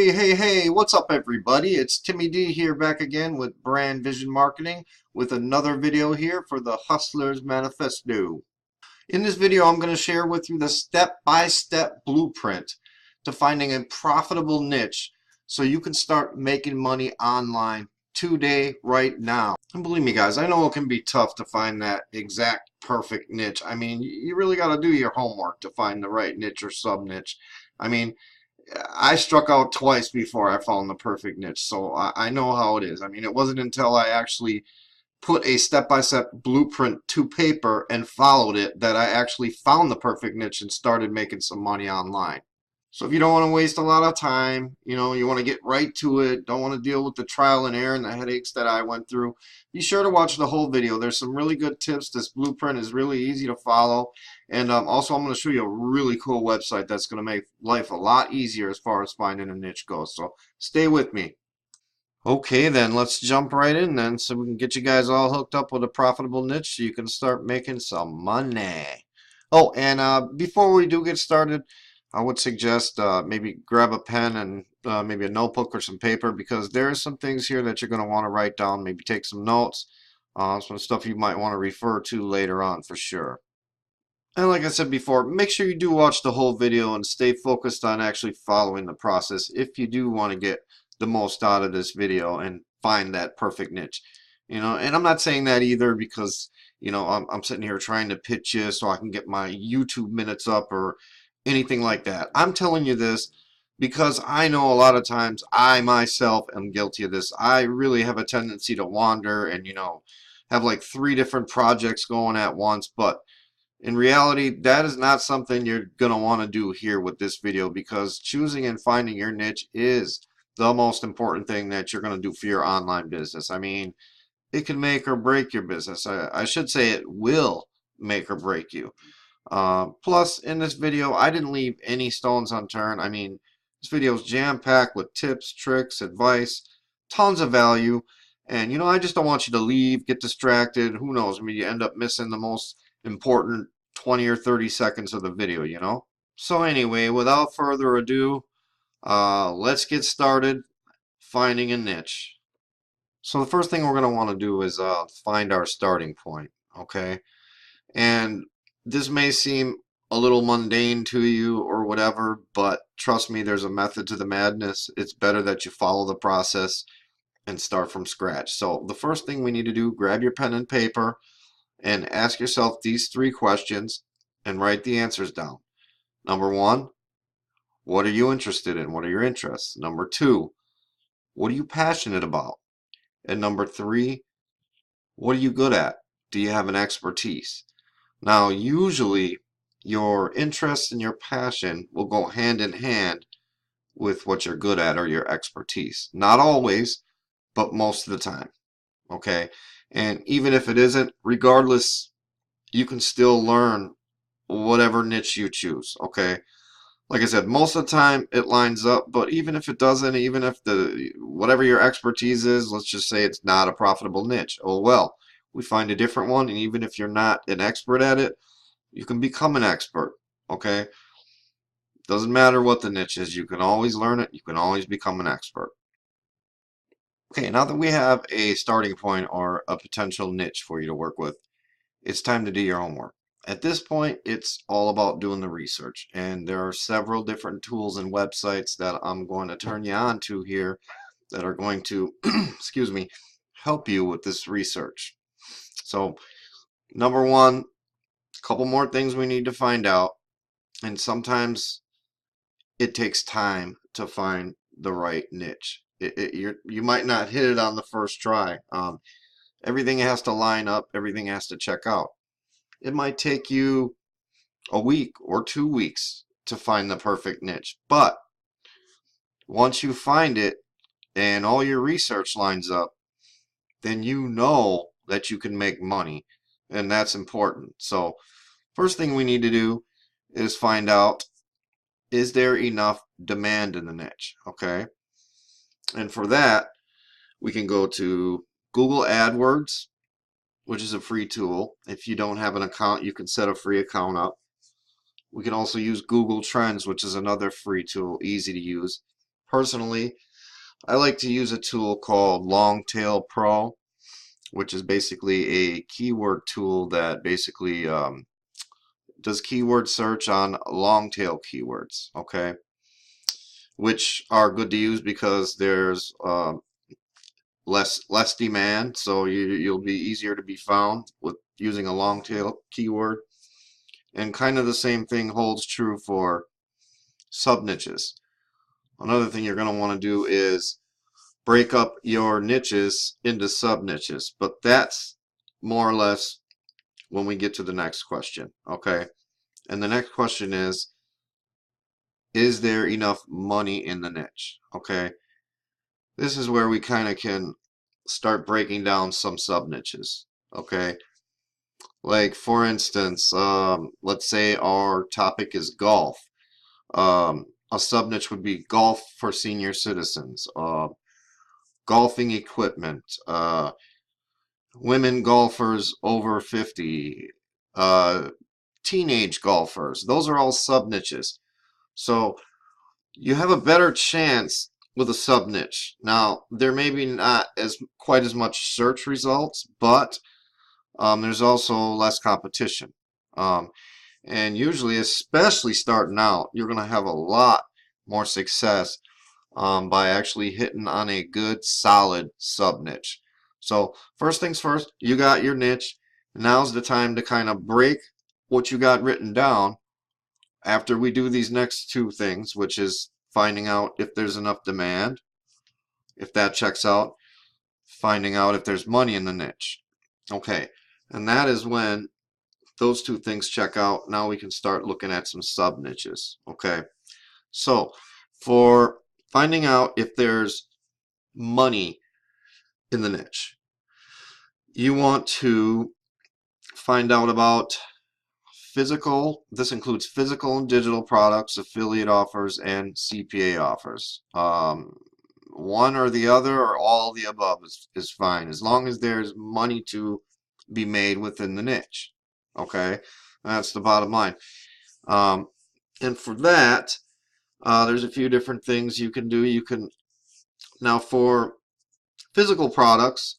Hey, what's up everybody? It's Timmy D here back again with Brand Vision Marketing with another video here for the Hustler's Manifesto. In this video, I'm going to share with you the step-by-step blueprint to finding a profitable niche so you can start making money online today, right now. And believe me guys, I know it can be tough to find that exact perfect niche. I mean, you really got to do your homework to find the right niche or sub-niche. I mean, I struck out twice before I found the perfect niche, so I know how it is. I mean, it wasn't until I actually put a step-by-step blueprint to paper and followed it that I actually found the perfect niche and started making some money online. So if you don't want to waste a lot of time, you want to get right to it, don't want to deal with the trial and error and the headaches that I went through, be sure to watch the whole video. There's some really good tips. This blueprint is really easy to follow. And also I'm going to show you a really cool website that's going to make life a lot easier as far as finding a niche goes. So stay with me. Okay, then let's jump right in then so we can get you guys all hooked up with a profitable niche so you can start making some money. Oh, and before we do get started, I would suggest maybe grab a pen and maybe a notebook or some paper, because there are some things here that you're going to want to write down, maybe take some notes, some stuff you might want to refer to later on for sure. And like I said before, make sure you do watch the whole video and stay focused on actually following the process if you do want to get the most out of this video and find that perfect niche. And I'm not saying that either because, I'm sitting here trying to pitch you so I can get my YouTube minutes up or anything like that. I'm telling you this because I know a lot of times I myself am guilty of this. I really have a tendency to wander and, have like 3 different projects going at once, but in reality, that is not something you're going to want to do here with this video, because choosing and finding your niche is the most important thing that you're going to do for your online business. I mean, it can make or break your business. I should say it will make or break you. Plus, in this video, I didn't leave any stones unturned. I mean, this video is jam-packed with tips, tricks, advice, tons of value. And, I just don't want you to leave, get distracted. Who knows? I mean, you end up missing the most important 20 or 30 seconds of the video. So anyway, without further ado, let's get started finding a niche. So the first thing we're going to want to do is find our starting point, okay? And this may seem a little mundane to you or whatever, but trust me, there's a method to the madness. It's better that you follow the process and start from scratch. So the first thing we need to do, grab your pen and paper and ask yourself these 3 questions and write the answers down. Number 1, what are you interested in? What are your interests? Number 2, what are you passionate about? And number 3, what are you good at? Do you have an expertise? Now, usually your interest and your passion will go hand in hand with what you're good at or your expertise. Not always, but most of the time. Okay? And even if it isn't, regardless, you can still learn whatever niche you choose. Okay? Like I said, most of the time it lines up, but even if it doesn't, even if whatever your expertise is, let's just say it's not a profitable niche. Oh well, we find a different one, and even if you're not an expert at it, you can become an expert. Okay? Doesn't matter what the niche is, you can always learn it, you can always become an expert. Okay, now that we have a starting point or a potential niche for you to work with, it's time to do your homework. At this point, it's all about doing the research, and there are several different tools and websites that I'm going to turn you on to here that are going to, excuse me, help you with this research. So, number 1, a couple more things we need to find out, and sometimes it takes time to find the right niche. You might not hit it on the first try. Everything has to line up, everything has to check out. It might take you a week or 2 weeks to find the perfect niche. But once you find it and all your research lines up, then you know that you can make money. And that's important. So first thing we need to do is find out, is there enough demand in the niche? Okay. And for that, we can go to Google AdWords, which is a free tool. If you don't have an account, you can set a free account up. We can also use Google Trends, which is another free tool, easy to use. personally, I like to use a tool called Longtail Pro, which is basically a keyword tool that basically does keyword search on long tail keywords, okay, which are good to use because there's less demand, so you'll be easier to be found with using a long tail keyword. And kind of the same thing holds true for sub niches. Another thing you're going to want to do is break up your niches into sub niches, but that's more or less when we get to the next question, okay? And the next question is there enough money in the niche? Okay, this is where we kind of can start breaking down some sub niches. Okay, like for instance, let's say our topic is golf. A sub niche would be golf for senior citizens, golfing equipment, women golfers over 50, uh, teenage golfers. Those are all sub niches. So you have a better chance with a sub niche. Now, there may be not as quite as much search results, but there's also less competition. Um, and usually, especially starting out, you're going to have a lot more success by actually hitting on a good, solid sub niche. So first things first, you got your niche. Now's the time to kind of break what you got written down after we do these next two things, which is finding out if there's enough demand, if that checks out, finding out if there's money in the niche. Okay, and that is when those two things check out. Now we can start looking at some sub niches. Okay, so for finding out if there's money in the niche, you want to find out about physical. This includes physical and digital products, affiliate offers, and CPA offers. One or the other or all the above is fine, as long as there's money to be made within the niche. Okay, that's the bottom line. And for that, there's a few different things you can do. You can now, for physical products,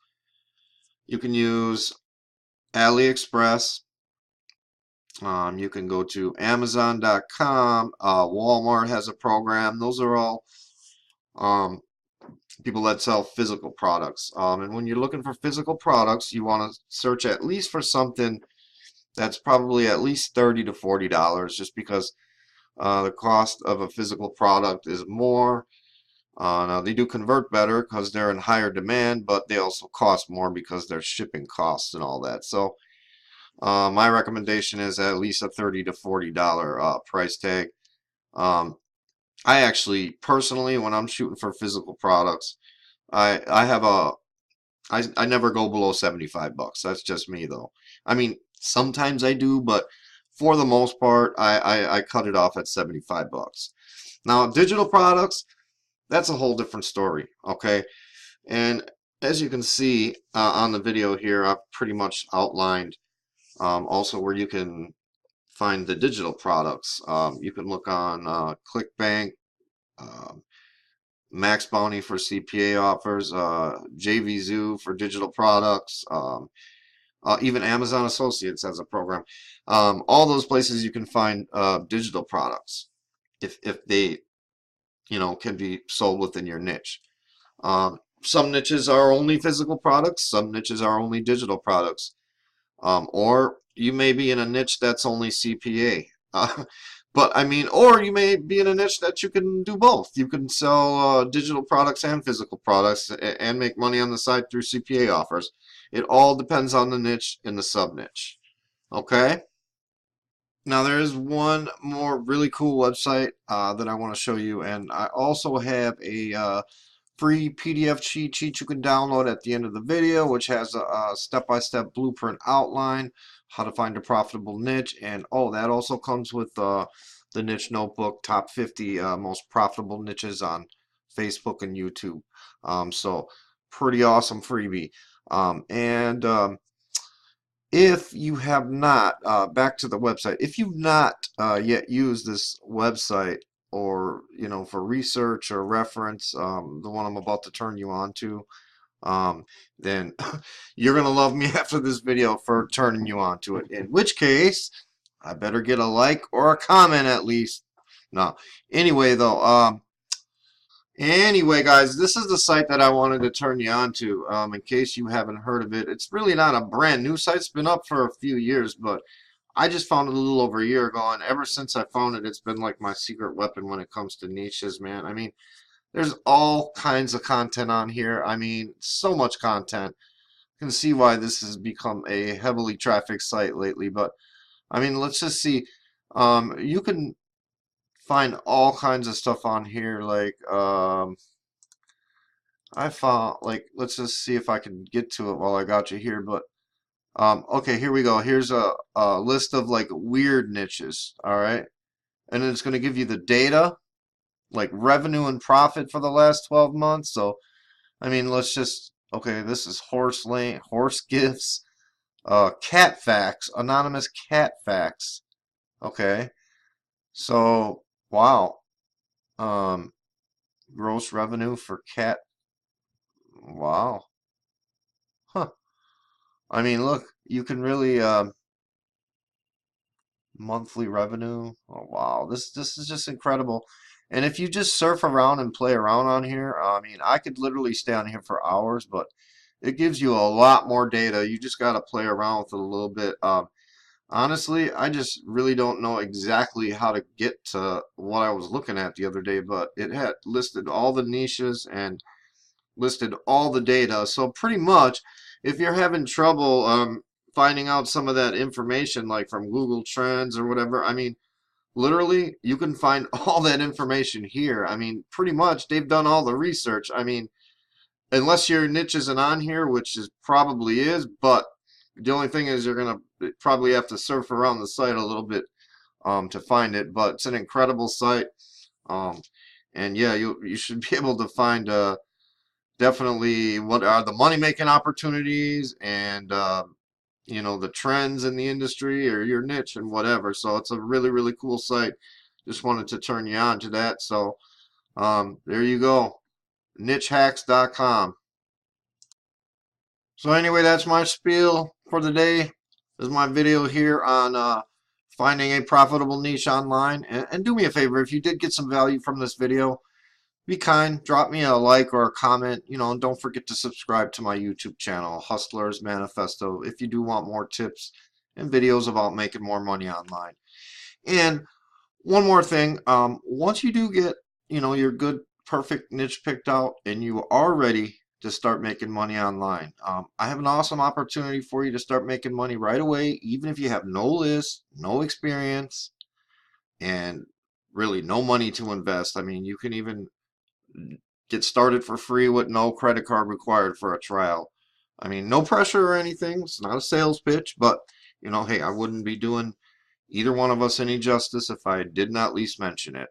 you can use AliExpress. You can go to Amazon.com. Walmart has a program. Those are all people that sell physical products. And when you're looking for physical products, you want to search at least for something that's probably at least $30 to $40, just because the cost of a physical product is more. Now they do convert better because they're in higher demand, but they also cost more because there's shipping costs and all that. So my recommendation is at least a $30 to $40 price tag. I actually personally, when I'm shooting for physical products, I have I never go below 75 bucks. That's just me though. I mean, sometimes I do, but for the most part, I cut it off at 75 bucks. Now, digital products, that's a whole different story, okay? And as you can see on the video here, I've pretty much outlined also where you can find the digital products. You can look on ClickBank, um, Max Bounty for CPA offers, JVZoo for digital products, even Amazon Associates has a program. All those places you can find digital products if they can be sold within your niche. Some niches are only physical products, some niches are only digital products. Or you may be in a niche that's only CPA. But I mean, or you may be in a niche that you can do both. You can sell digital products and physical products and make money on the side through CPA offers. It all depends on the niche and the sub niche. Okay? Now there is one more really cool website that I want to show you, and I also have a free PDF cheat sheet you can download at the end of the video, which has a step-by-step blueprint outline, how to find a profitable niche, and oh, that also comes with the niche notebook, top 50 most profitable niches on Facebook and YouTube. So pretty awesome freebie. And if you have not, back to the website, if you've not yet used this website, or for research or reference, the one I'm about to turn you on to, then you're gonna love me after this video for turning you on to it. In which case, I better get a like or a comment at least. No. Anyway, though, anyway, guys, this is the site that I wanted to turn you on to. In case you haven't heard of it, it's really not a brand new site. It's been up for a few years, but I just found it a little over a year ago, and ever since I found it, it's been like my secret weapon when it comes to niches, man. I mean, there's all kinds of content on here. I mean, so much content. You can see why this has become a heavily trafficked site lately, but I mean, let's just see. You can find all kinds of stuff on here, like I found, like, let's just see if I can get to it while I got you here. But okay, here we go. Here's a list of like weird niches. All right, and it's going to give you the data, like revenue and profit for the last 12 months. So I mean, let's just, okay, this is horse gifts, cat facts, anonymous cat facts. Okay, so wow, um, gross revenue for cat. Wow, huh. I mean, look, you can really monthly revenue. Oh wow, this is just incredible. And if you just surf around and play around on here, I mean, I could literally stay on here for hours, but it gives you a lot more data. You just got to play around with it a little bit. Honestly, I just really don't know exactly how to get to what I was looking at the other day, but it had listed all the niches and listed all the data. So pretty much, if you're having trouble finding out some of that information, like from Google Trends or whatever, I mean, literally, you can find all that information here. I mean, pretty much, they've done all the research. I mean, unless your niche isn't on here, which is probably is, but the only thing is you're gonna probably have to surf around the site a little bit to find it. But it's an incredible site, um, and yeah, you should be able to find definitely what are the money making opportunities and the trends in the industry or your niche and whatever. So it's a really cool site. Just wanted to turn you on to that. So there you go, nichehacks.com. So anyway, that's my spiel for the day. This is my video here on finding a profitable niche online. And do me a favor, if you did get some value from this video, be kind, drop me a like or a comment, and don't forget to subscribe to my YouTube channel, Hustlers Manifesto, if you do want more tips and videos about making more money online. And one more thing, once you do get, your good, perfect niche picked out and you are ready to start making money online, I have an awesome opportunity for you to start making money right away, even if you have no list, no experience, and really no money to invest. I mean, you can even get started for free with no credit card required for a trial. I mean, no pressure or anything. It's not a sales pitch, but hey, I wouldn't be doing either one of us any justice if I did not at least mention it.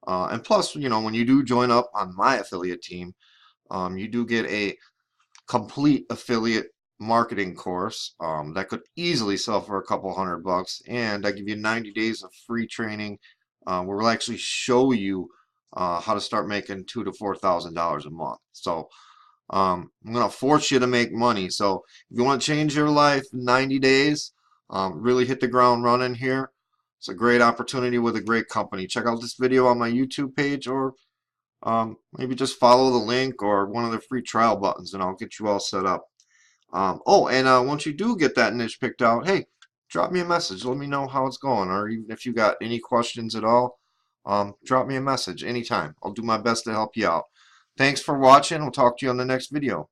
And plus, when you do join up on my affiliate team, you do get a complete affiliate marketing course that could easily sell for a couple $100, and I give you 90 days of free training where we'll actually show you how to start making $2,000 to $4,000 a month. So I'm gonna force you to make money. So if you want to change your life in 90 days, really hit the ground running here. It's a great opportunity with a great company. Check out this video on my YouTube page, or maybe just follow the link or one of the free trial buttons, and I'll get you all set up. Oh, and once you do get that niche picked out, hey, drop me a message. Let me know how it's going, or even if you got any questions at all, drop me a message anytime. I'll do my best to help you out. Thanks for watching. We'll talk to you on the next video.